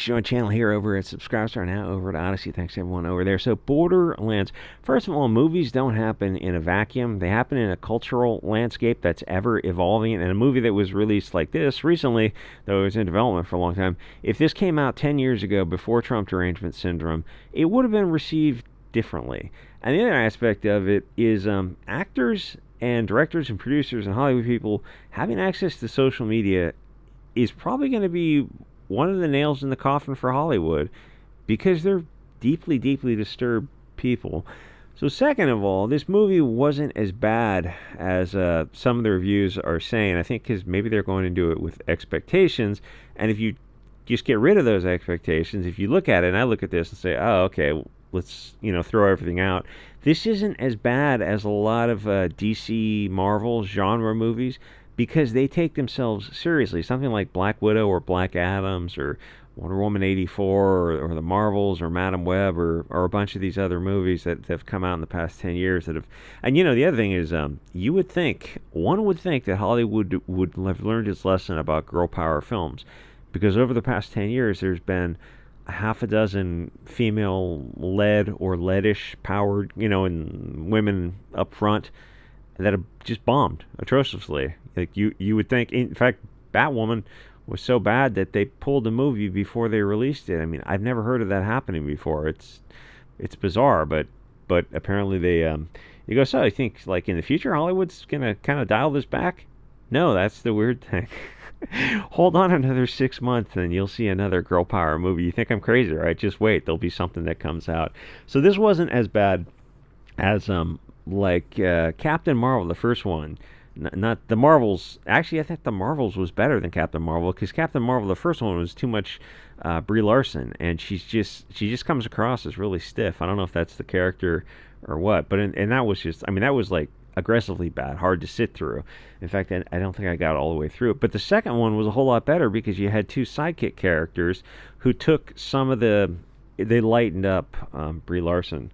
Thanks for joining the channel here over at SubStars now over at Odyssey. Thanks everyone over there. So Borderlands, first of all, movies don't happen in a vacuum. They happen in a cultural landscape that's ever evolving. And a movie that was released like this recently, though it was in development for a long time, if this came out 10 years ago before Trump derangement syndrome, it would have been received differently. And the other aspect of it is actors and directors and producers and Hollywood people having access to social media is probably going to be one of the nails in the coffin for Hollywood, because they're deeply, deeply disturbed people. So second of all, this movie wasn't as bad as some of the reviews are saying. I think because maybe they're going to do it with expectations, and if you just get rid of those expectations, if you look at it, and I look at this and say, oh, okay, let's throw everything out. This isn't as bad as a lot of DC Marvel genre movies, because they take themselves seriously. Something like Black Widow or Black Adams or Wonder Woman 84 or The Marvels or Madam Web or a bunch of these other movies that have come out in the past 10 years that have... And the other thing is, one would think that Hollywood would have learned its lesson about girl power films, because over the past 10 years there's been a half a dozen female-led or leadish powered, and women up front that have just bombed atrociously. Like you would think. In fact, Batwoman was so bad that they pulled the movie before they released it. I mean, I've never heard of that happening before. It's bizarre, but apparently they you go, so I think like in the future Hollywood's gonna kind of dial this back. No, that's the weird thing. Hold on another 6 months and you'll see another girl power movie. You think I'm crazy, right? Just wait, there'll be something that comes out. So this wasn't as bad as Captain Marvel, the first one. Not the Marvels. Actually, I think the Marvels was better than Captain Marvel, because Captain Marvel, the first one, was too much Brie Larson, and she just comes across as really stiff. I don't know if that's the character or what, but and that was just, that was like aggressively bad, hard to sit through. In fact, I don't think I got all the way through it. But the second one was a whole lot better, because you had two sidekick characters who took they lightened up Brie Larson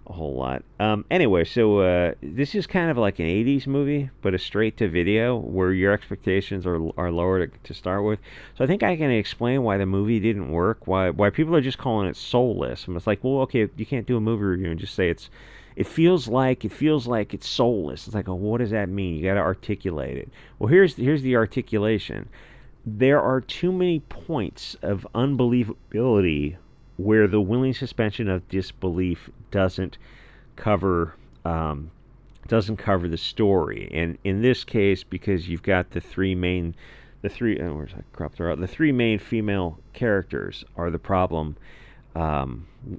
a whole lot. Anyway, so this is kind of like an 80s movie, but a straight-to-video, where your expectations are lower to start with. So I think I can explain why the movie didn't work, why people are just calling it soulless. And it's like, well, okay, you can't do a movie review and just say it feels like it's soulless. It's like, oh, what does that mean? You got to articulate it. Well, here's the articulation. There are too many points of unbelievability where the willing suspension of disbelief doesn't cover the story. And in this case, because you've got the three main female characters are the problem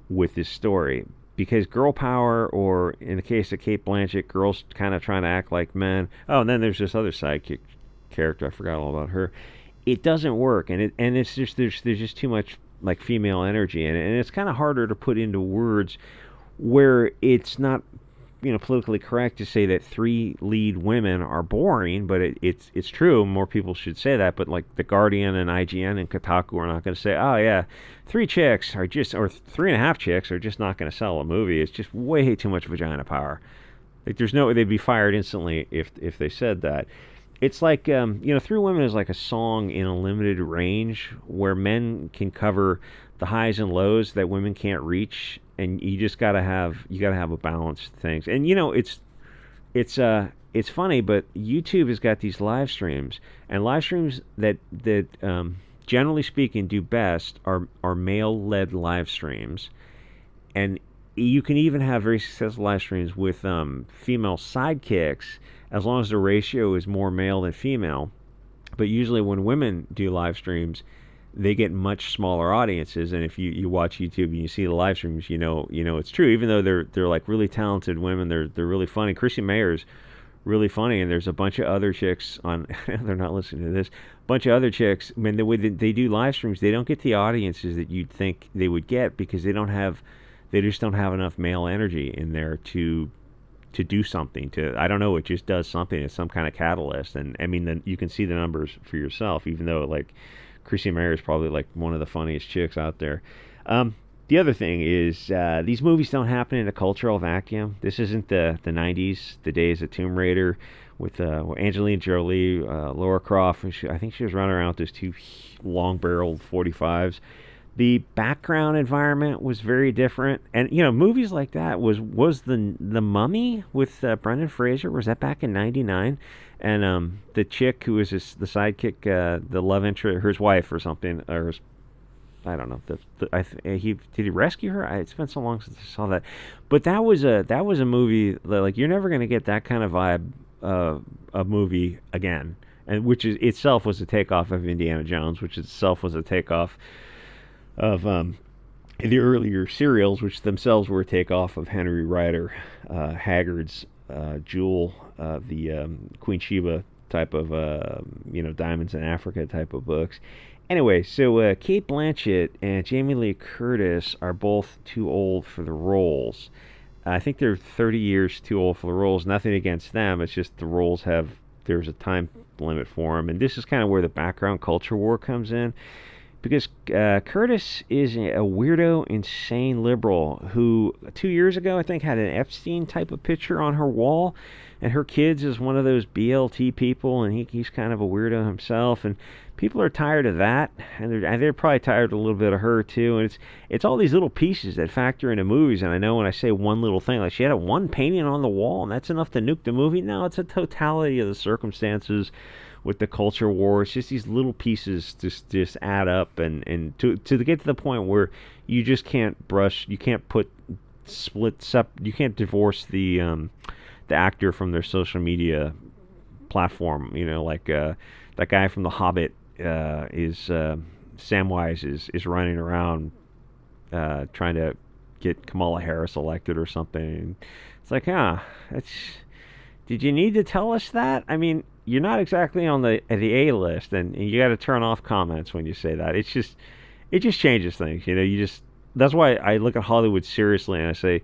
with this story. Because girl power, or in the case of Cate Blanchett, girls kind of trying to act like men. Oh, and then there's this other sidekick character. I forgot all about her. It doesn't work, and it's just there's just too much like female energy in it, and it's kind of harder to put into words where it's not politically correct to say that three lead women are boring, but it's true. More people should say that, but like The Guardian and IGN and Kotaku are not going to say, oh yeah, 3 chicks are just, or 3.5 chicks are just not going to sell a movie. It's just way too much vagina power. Like there's no way they'd be fired instantly if they said that. It's like, Three Women is like a song in a limited range where men can cover the highs and lows that women can't reach, and you just gotta have a balanced things. And it's funny, but YouTube has got these live streams, and live streams that generally speaking do best are male-led live streams, and you can even have very successful live streams with female sidekicks, as long as the ratio is more male than female. But usually when women do live streams, they get much smaller audiences. And if you watch YouTube and you see the live streams, you know it's true. Even though they're like really talented women, they're really funny. Chrissy Mayer's really funny, and there's a bunch of other chicks on. They're not listening to this. Bunch of other chicks. I mean, the way they do live streams, they don't get the audiences that you'd think they would get, because they just don't have enough male energy in there to do something. I don't know, it just does something. It's some kind of catalyst. And I mean, then you can see the numbers for yourself, even though like Chrissy Mayer is probably like one of the funniest chicks out there. The other thing is, these movies don't happen in a cultural vacuum. This isn't the 90s, the days of Tomb Raider with Angelina Jolie, Laura Croft. I think she was running around with those two long-barreled 45s. The background environment was very different, and movies like that was the Mummy with Brendan Fraser. Was that back in '99? And the chick who was the sidekick, the love interest, his wife or something, or I don't know. He did he rescue her? It's been so long since I saw that, but that was a movie that, like, you're never gonna get that kind of vibe of movie again, and which is itself was a takeoff of Indiana Jones, which itself was a takeoff of the earlier serials, which themselves were a takeoff of Henry Rider Haggard's Jewel, the Queen Sheba type of Diamonds in Africa type of books. Anyway, so Kate Blanchett and Jamie Lee Curtis are both too old for the roles. I think they're 30 years too old for the roles. Nothing against them. It's just the roles there's a time limit for them. And this is kind of where the background culture war comes in. Because Curtis is a weirdo, insane liberal who 2 years ago, I think, had an Epstein type of picture on her wall. And her kids is one of those BLT people, and he's kind of a weirdo himself. And people are tired of that, and they're probably tired a little bit of her too. And it's all these little pieces that factor into movies. And I know when I say one little thing, like she had one painting on the wall, and that's enough to nuke the movie. No, it's a totality of the circumstances with the culture war. It's just these little pieces just add up, and to get to the point where you just can't you can't you can't divorce the actor from their social media platform. Like that guy from The Hobbit is Samwise is running around trying to get Kamala Harris elected or something. And it's like, did you need to tell us that? I mean, you're not exactly on the A list, and you got to turn off comments when you say that. It just changes things. That's why I look at Hollywood seriously, and I say,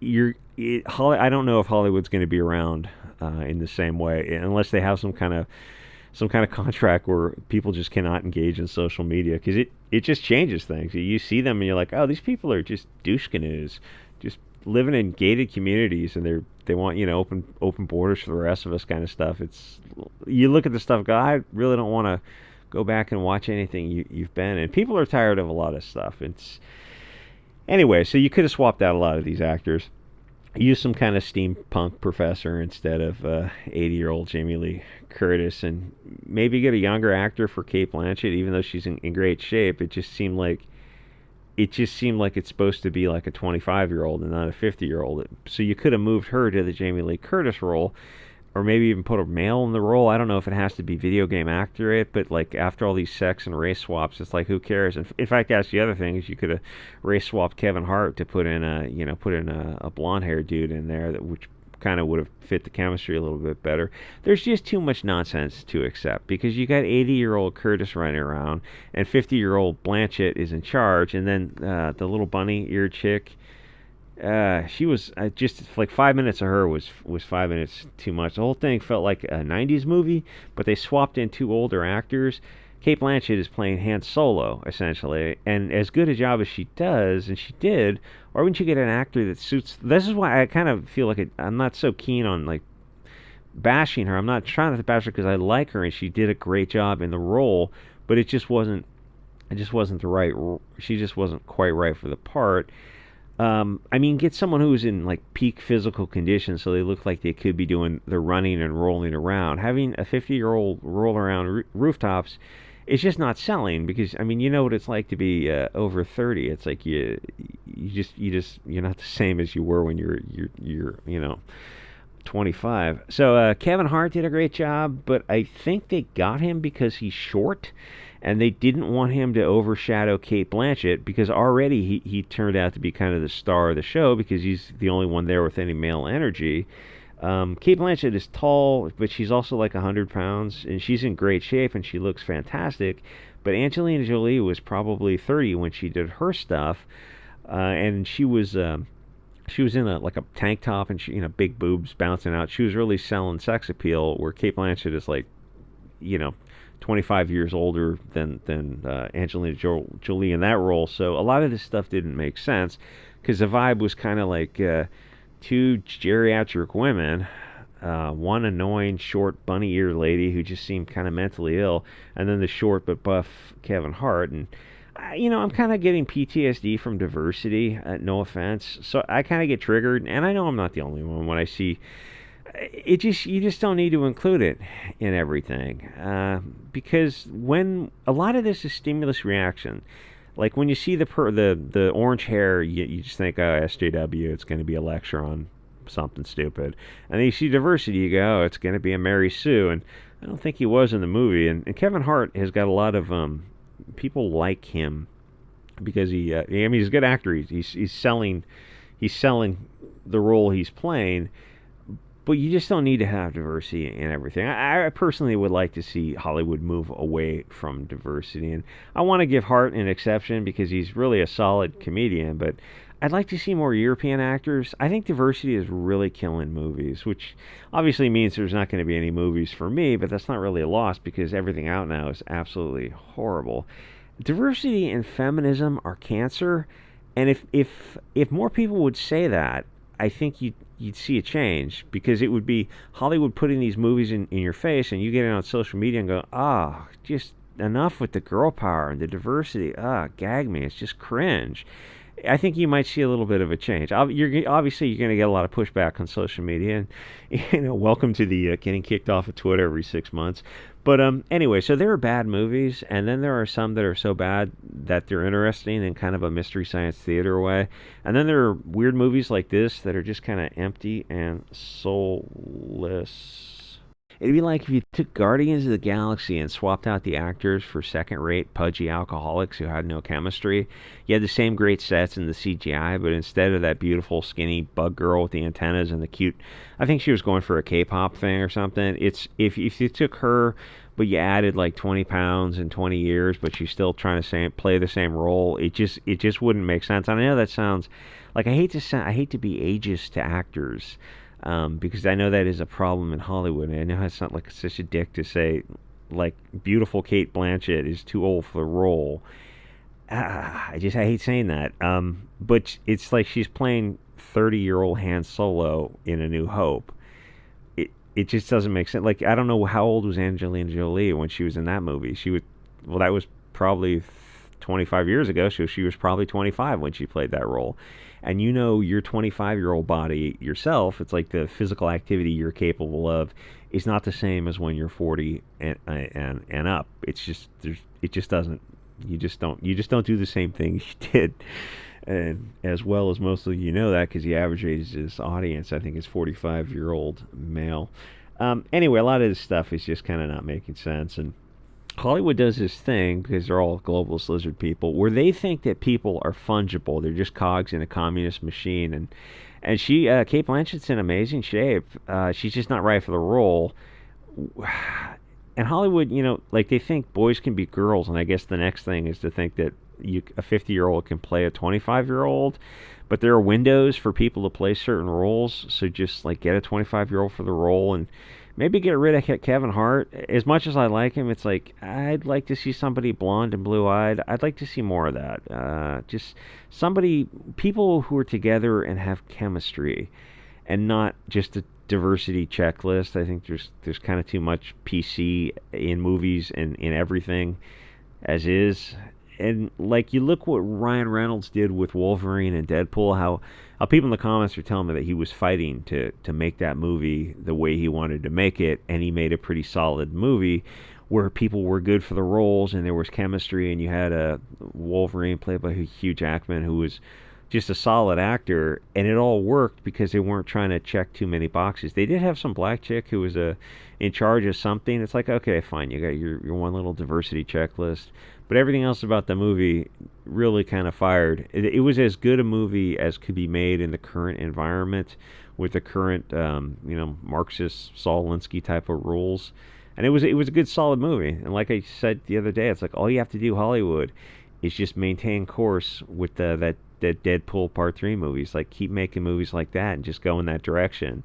I don't know if Hollywood's going to be around in the same way unless they have some kind of contract where people just cannot engage in social media, because it just changes things. You see them and you're like, oh, these people are just douche canoes, just living in gated communities, and they want open borders for the rest of us kind of stuff. You look at the stuff, go, I really don't want to go back and watch anything you've been in. People are tired of a lot of stuff. Anyway, so you could have swapped out a lot of these actors. Use some kind of steampunk professor instead of 80-year-old Jamie Lee Curtis, and maybe get a younger actor for Kate Blanchett, even though she's in great shape. It just seemed like it's supposed to be like a 25-year-old and not a 50-year-old. So you could have moved her to the Jamie Lee Curtis role, or maybe even put a male in the role. I don't know if it has to be video game accurate, but like after all these sex and race swaps, it's like, who cares? And in fact, that's the other thing, is you could have race swapped Kevin Hart to put in a blonde haired dude in there, which kind of would have fit the chemistry a little bit better. There's just too much nonsense to accept, because you got 80-year-old Curtis running around and 50-year-old Blanchett is in charge, and then the little bunny-eared chick, she was just like 5 minutes of her was 5 minutes too much. The whole thing felt like a 90s movie, but they swapped in two older actors. Kate Blanchett is playing Han Solo, essentially, and as good a job as she does, and she did, why wouldn't you get an actor that suits... This is why I kind of feel like I'm not so keen on, like, bashing her. I'm not trying to bash her because I like her, and she did a great job in the role, but it just wasn't the right... She just wasn't quite right for the part. I mean, get someone who's in like peak physical condition, so they look like they could be doing the running and rolling around. Having a 50-year-old roll around rooftops, it's just not selling, because I mean, you know what it's like to be over 30. It's like you're not the same as you were when you're 25. So Kevin Hart did a great job, but I think they got him because he's short, and they didn't want him to overshadow Kate Blanchett, because already he turned out to be kind of the star of the show, because he's the only one there with any male energy. Kate Blanchett is tall, but she's also like 100 pounds, and she's in great shape, and she looks fantastic. But Angelina Jolie was probably 30 when she did her stuff, and she was in a tank top, and she, big boobs bouncing out. She was really selling sex appeal, where Kate Blanchett is like, 25 years older than Angelina Jolie in that role. So a lot of this stuff didn't make sense, because the vibe was kind of like two geriatric women, one annoying short bunny-eared lady who just seemed kind of mentally ill, and then the short but buff Kevin Hart. And I'm kind of getting PTSD from diversity. No offense, so I kind of get triggered, and I know I'm not the only one when I see it. Just you just don't need to include it in everything, because when a lot of this is stimulus reaction. Like when you see the orange hair, you just think, oh, SJW, it's going to be a lecture on something stupid. And then you see diversity, you go, oh, it's going to be a Mary Sue. And I don't think he was in the movie. And Kevin Hart has got a lot of people like him because I mean, he's a good actor. He's selling the role he's playing. But you just don't need to have diversity in everything. I personally would like to see Hollywood move away from diversity. And I want to give Hart an exception because he's really a solid comedian. But I'd like to see more European actors. I think diversity is really killing movies, which obviously means there's not going to be any movies for me. But that's not really a loss because everything out now is absolutely horrible. Diversity and feminism are cancer. And if more people would say that, I think you'd see a change because it would be Hollywood putting these movies in your face and you get it on social media and go, just enough with the girl power and the diversity. Gag me. It's just cringe. I think you might see a little bit of a change. Obviously, you're going to get a lot of pushback on social media, and welcome to the getting kicked off of Twitter every 6 months. But anyway, so there are bad movies, and then there are some that are so bad that they're interesting in kind of a mystery science theater way, and then there are weird movies like this that are just kind of empty and soulless. It'd be like if you took Guardians of the Galaxy and swapped out the actors for second-rate, pudgy alcoholics who had no chemistry. You had the same great sets and the CGI, but instead of that beautiful, skinny bug girl with the antennas and the cute, I think she was going for a K-pop thing or something. It's if you took her, but you added like 20 pounds in 20 years, but she's still trying to play the same role. It just wouldn't make sense. And I know that sounds like I hate to be ageist to actors. Because I know that is a problem in Hollywood, and I know it's not like such a dick to say, like, beautiful Kate Blanchett is too old for the role. I hate saying that. But it's like she's playing 30-year-old Han Solo in A New Hope. It just doesn't make sense. Like, I don't know how old was Angelina Jolie when she was in that movie. That was probably 25 years ago, so she was probably 25 when she played that role. And your 25-year-old body yourself, it's like the physical activity you're capable of is not the same as when you're 40 and up. It just doesn't. You just don't do the same things you did. And as well as most of you know that because the average age of this audience, I think, is 45-year-old male. Anyway, a lot of this stuff is just kind of not making sense. And Hollywood does this thing, because they're all globalist lizard people, where they think that people are fungible. They're just cogs in a communist machine. And Kate Blanchett's in amazing shape. She's just not right for the role. And Hollywood, like they think boys can be girls, and I guess the next thing is to think that a 50-year-old can play a 25-year-old. But there are windows for people to play certain roles, so just like get a 25-year-old for the role and maybe get rid of Kevin Hart. As much as I like him, it's like I'd like to see somebody blonde and blue-eyed. I'd like to see more of that. Just people who are together and have chemistry, and not just a diversity checklist. I think there's kind of too much PC in movies and in everything as is. And like you look what Ryan Reynolds did with Wolverine and Deadpool, how people in the comments are telling me that he was fighting to make that movie the way he wanted to make it, and he made a pretty solid movie where people were good for the roles and there was chemistry, and you had a Wolverine played by Hugh Jackman who was just a solid actor, and it all worked because they weren't trying to check too many boxes. They did have some black chick who was in charge of something. It's like, okay, fine, you got your one little diversity checklist, but everything else about the movie really kind of fired. It was as good a movie as could be made in the current environment with the current, Marxist Saul Alinsky type of rules. And it was a good, solid movie. And like I said the other day, it's like all you have to do, Hollywood, is just maintain course with that Deadpool Part 3 movies. Like, keep making movies like that and just go in that direction.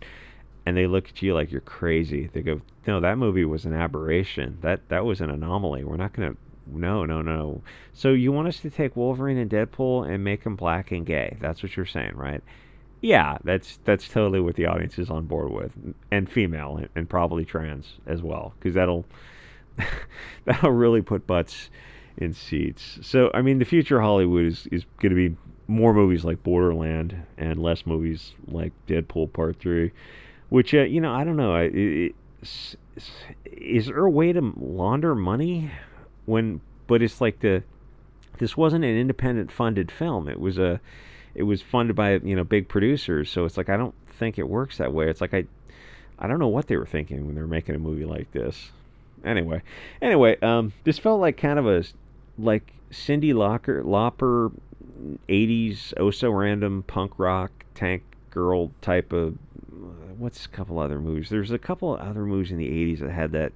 And they look at you like you're crazy. They go, no, that movie was an aberration. That was an anomaly. We're not going to... No. So you want us to take Wolverine and Deadpool and make them black and gay? That's what you're saying, right? Yeah, that's totally what the audience is on board with. And female, and probably trans as well. Because that'll really put butts in seats. So I mean, the future of Hollywood is going to be more movies like Borderland and less movies like Deadpool Part 3. Which I don't know. Is there a way to launder money when? But it's like this wasn't an independent funded film. It was funded by big producers. So it's like I don't think it works that way. It's like I don't know what they were thinking when they were making a movie like this. Anyway, this felt like kind of a like Cindy Lauper 80s oh so random punk rock tank girl type of what's a couple other movies. There's a couple other movies in the 80s that had that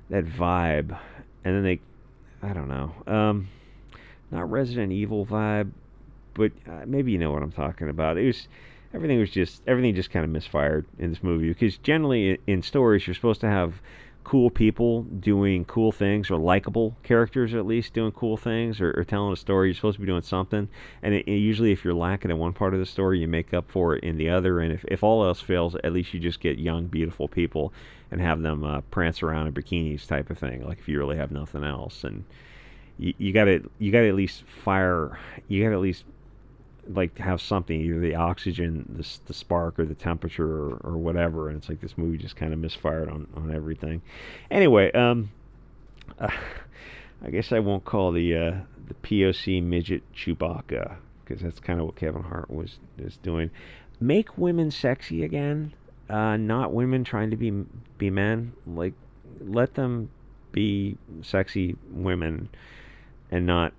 vibe, and then they I don't know. Not Resident Evil vibe, but maybe you know what I'm talking about. It was everything just kind of misfired in this movie because generally in stories you're supposed to have cool people doing cool things or likable characters at least doing cool things or telling a story. You're supposed to be doing something, and usually if you're lacking in one part of the story you make up for it in the other, and if all else fails at least you just get young beautiful people and have them prance around in bikinis type of thing, like if you really have nothing else. And you gotta at least fire, you gotta at least like have something, either the oxygen, the spark, or the temperature, or whatever. And it's like this movie just kind of misfired on everything. Anyway, I guess I won't call the POC midget Chewbacca because that's kind of what Kevin Hart is doing. Make women sexy again, not women trying to be men. Like let them be sexy women and not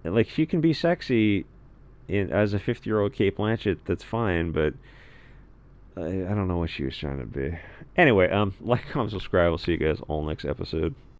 like she can be sexy as a 50-year-old Kate Blanchett, that's fine, but I don't know what she was trying to be. Anyway, like, comment, subscribe. I'll see you guys all next episode.